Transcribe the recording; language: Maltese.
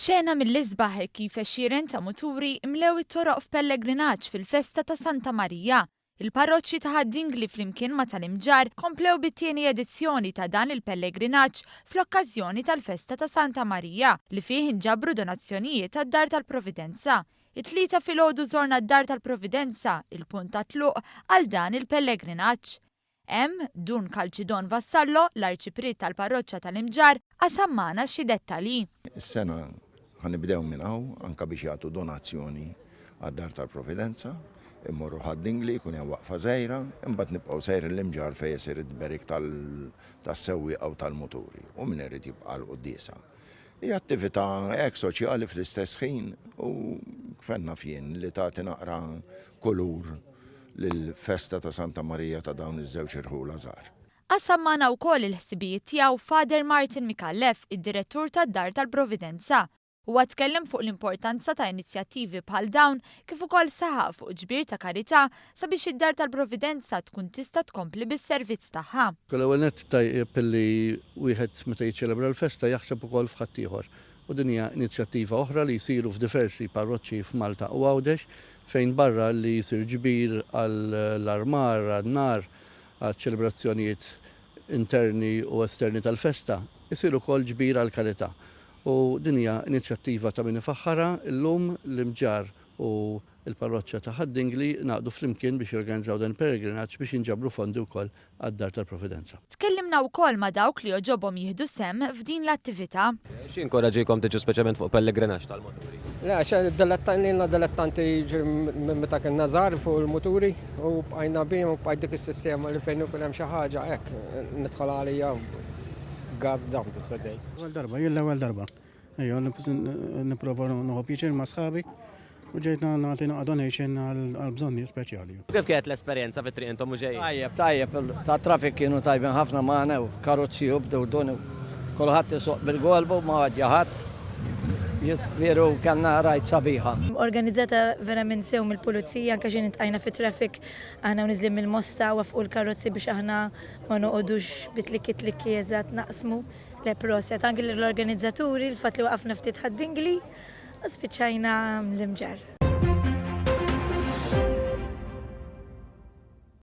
Xena mill-isbaħ kif xieren ta' muturi mlew it-toroq f'pellegrinaġġ fil-festa ta' Santa Marija. Il-parroċċi ta' Ħaddingli flimkien ma' tal-Imġar komplew bit-tieni edizzjoni ta' dan il-pellegrinaġġ fl-okkażjoni tal-festa ta' Santa Marija li fih inġabru donazzjonijiet tad-Dar tal-Providenza. It-tlieta filgħodu żorna d-Dar tal-Providenza, il-punt ta' tluq għal dan il-pellegrinaġġ. Hemm Dun Kalċidon Vassallo, l-arċiprit tal-parroċċa tal-Imġar, qasammana xi dettalji. Is-sena ħanibdew minn hawn anke biex jagħtu donazzjoni għad-Dar tal-Providenza, immorru Ħaddingli jkun hemm waqfa żgħira, imbagħad nibqgħu sejr l-Imġar fejn isir id-berik tas-sewwieqa u tal-muturi u min irid jibqa' l-quddiesa. Hija attività hekk soċjali fl-istess ħin u kfenna fien li tagħti naqra kulur lill-festa ta' Santa Marija ta' dawn iż-żewġ irħula żgħar. Qasammana wkoll il-ħsibijiet tiegħu Father Martin Mikallef, id-direttur tad-Dar tal-Providenza. Huwa tkellem fuq l-importanza ta' inizjattivi bħal dawn kif ukoll saħaq fuq ġbir ta' karità sabiex id-Dar tal-Providenza tkun tista' tkompli bis-servizz tagħha. L-ewwel nett tajjeb illi wieħed meta jiċċelebra l-festa jaħseb ukoll f'ħadd ieħor. U din hija inizjattiva oħra li jsiru f'diversi parroċċi f'Malta u Għawdex fejn barra li jsir ġbir għall-armar, għan-nar, għal-ċelebrazzjonijiet interni u esterni tal-festa, jsiru wkoll ġbir għall-karità. U din hija inizjattiva ta' min ifaħħarha llum l-Imġar u l-parroċċja ta' Ħaddingli naqdu flimkien biex jorganizzaw dan peregrinaġġ biex jinġabru fondi wkoll għad-Dar tal-Providenza. Tkellimna wkoll ma' dawk li joġobhom jieħdu sehem f'din l-attività. X'inkoraġġikom tiġu speċjalment fuq pellegrinaġġ tal-moturi? Le, għax dilettanti meta kien żgħar fuq il-muturi u bqajna bihom u bqajt dik is-sistema li fejn ikun hemm xi ħaġa hekk nidħol għalija gas dam tista' tgħid. L-ewwel darba. Ejja, nipprova noħob jiġri ma' sħabi u ġejt nagħti donation għal bżonni speċjali. Kif kienet l-esperjenza fit-triq intom u ġejjin? Tajjeb, ta' traffic kienu tajbin ħafna magħna u karozzi jubdew donu. Kulħadd isoq bil-golbu ma ħadd veru kellna rajt sabiħa. Organizzata verament sew mill-pulizija anke xi nitqajna fit-traffic aħna niżlim mill-mosta wafqu l-karozzi biex aħna ma noqogħdux bitlikki eżatt naqsmu l-proset. Anke l-organizzaturi l-fatt li waqafna ftit Ħaddingli u spiċċajna l-Imġar.